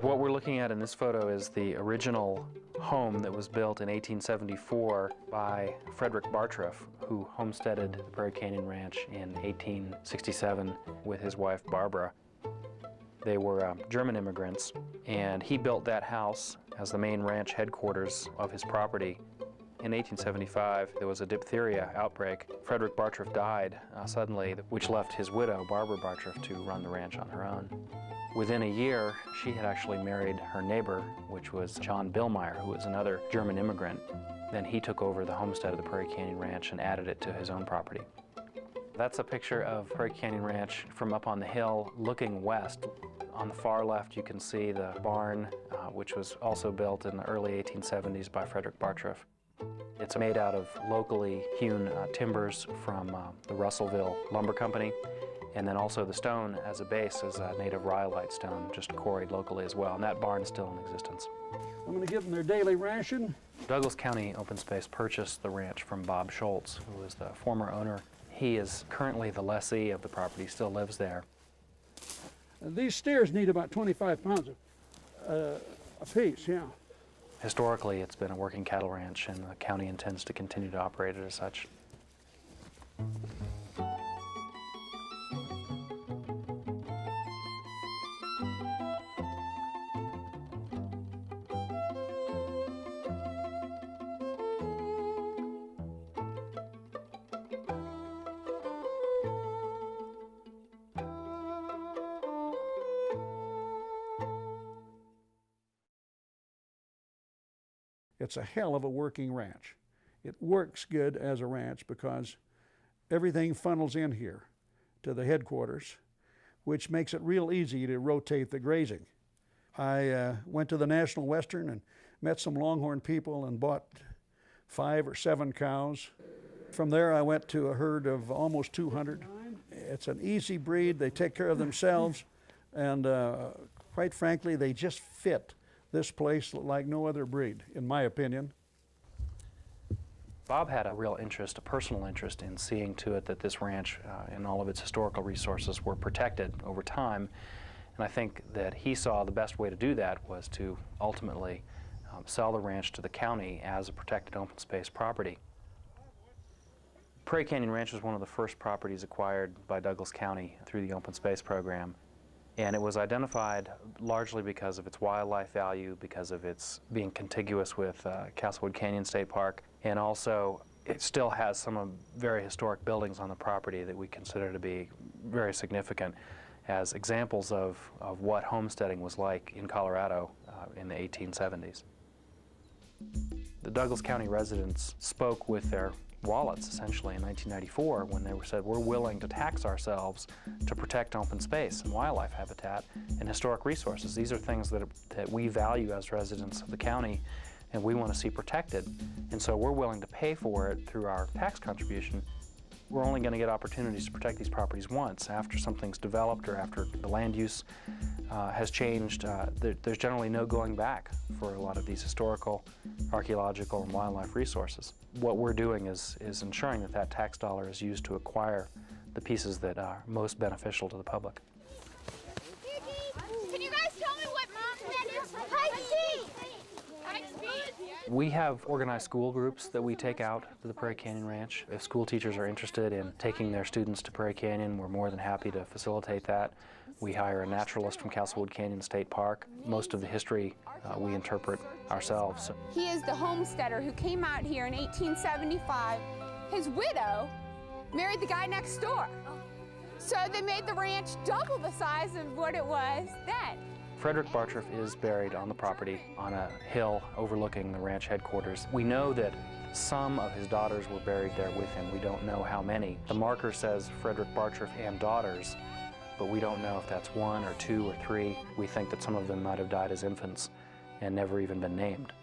What we're looking at in this photo is the original home that was built in 1874 by Frederick Bartruff, who homesteaded the Prairie Canyon Ranch in 1867 with his wife Barbara. They were German immigrants, and he built that house as the main ranch headquarters of his property. In 1875, there was a diphtheria outbreak. Frederick Bartruff died suddenly, which left his widow, Barbra Bartruff, to run the ranch on her own. Within a year, she had actually married her neighbor, which was John Billmier, who was another German immigrant. Then he took over the homestead of the Prairie Canyon Ranch and added it to his own property. That's a picture of Prairie Canyon Ranch from up on the hill looking west. On the far left, you can see the barn, which was also built in the early 1870s by Frederick Bartruff. It's made out of locally hewn timbers from the Russellville Lumber Company. And then also the stone as a base is a native rhyolite stone, just quarried locally as well. And that barn is still in existence. I'm going to give them their daily ration. Douglas County Open Space purchased the ranch from Bob Schultz, who was the former owner. He is currently the lessee of the property, still lives there. These steers need about 25 pounds a piece, yeah. Historically, it's been a working cattle ranch, and the county intends to continue to operate it as such. It's a hell of a working ranch. It works good as a ranch because everything funnels in here to the headquarters, which makes it real easy to rotate the grazing. I went to the National Western and met some Longhorn people and bought 5 or 7 cows. From there I went to a herd of almost 200. It's an easy breed, they take care of themselves, and quite frankly, they just fit this place like no other breed, in my opinion. Bob had a real interest, a personal interest, in seeing to it that this ranch and all of its historical resources were protected over time. And I think that he saw the best way to do that was to ultimately sell the ranch to the county as a protected open space property. Prairie Canyon Ranch was one of the first properties acquired by Douglas County through the open space program. And it was identified largely because of its wildlife value, because of its being contiguous with Castlewood Canyon State Park, and also it still has some very historic buildings on the property that we consider to be very significant as examples of what homesteading was like in Colorado in the 1870s. The Douglas County residents spoke with their wallets, essentially, in 1994 when they said, we're willing to tax ourselves to protect open space and wildlife habitat and historic resources. These are things that we value as residents of the county and we want to see protected. And so we're willing to pay for it through our tax contribution. We're only going to get opportunities to protect these properties once. After something's developed or after the land use has changed, there's generally no going back for a lot of these historical, archaeological, and wildlife resources. What we're doing is ensuring that that tax dollar is used to acquire the pieces that are most beneficial to the public. Can you guys tell me what mountain that is? High Speed! High Speed! We have organized school groups that we take out to the Prairie Canyon Ranch. If school teachers are interested in taking their students to Prairie Canyon, we're more than happy to facilitate that. We hire a naturalist from Castlewood Canyon State Park. Most of the history we interpret ourselves. He is the homesteader who came out here in 1875. His widow married the guy next door. So they made the ranch double the size of what it was then. Frederick Bartruff is buried on the property on a hill overlooking the ranch headquarters. We know that some of his daughters were buried there with him. We don't know how many. The marker says Frederick Bartruff and daughters, but we don't know if that's 1 or 2 or 3. We think that some of them might have died as infants and never even been named.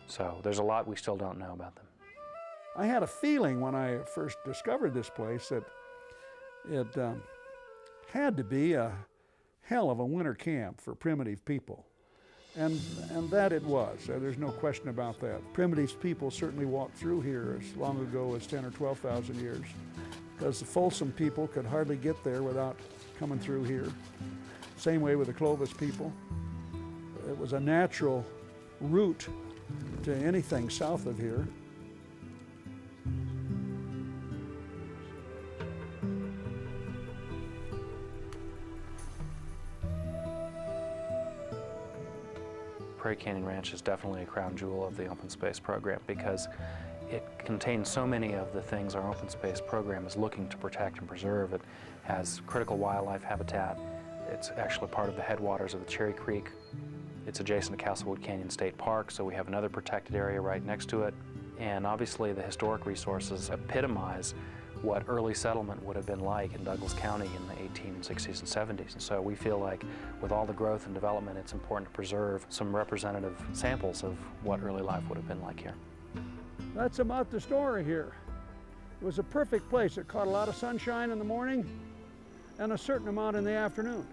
So there's a lot we still don't know about them. I had a feeling when I first discovered this place that it had to be a hell of a winter camp for primitive people. And that it was. There's no question about that. Primitive people certainly walked through here as long ago as 10 or 12,000 years, because the Folsom people could hardly get there without coming through here. Same way with the Clovis people. It was a natural route to anything south of here. Prairie Canyon Ranch is definitely a crown jewel of the open space program because it contains so many of the things our open space program is looking to protect and preserve. It has critical wildlife habitat. It's actually part of the headwaters of the Cherry Creek. It's adjacent to Castlewood Canyon State Park, so we have another protected area right next to it. And obviously the historic resources epitomize what early settlement would have been like in Douglas County in the 1860s and 70s. And so we feel like with all the growth and development, it's important to preserve some representative samples of what early life would have been like here. That's about the story here. It was a perfect place. It caught a lot of sunshine in the morning and a certain amount in the afternoon.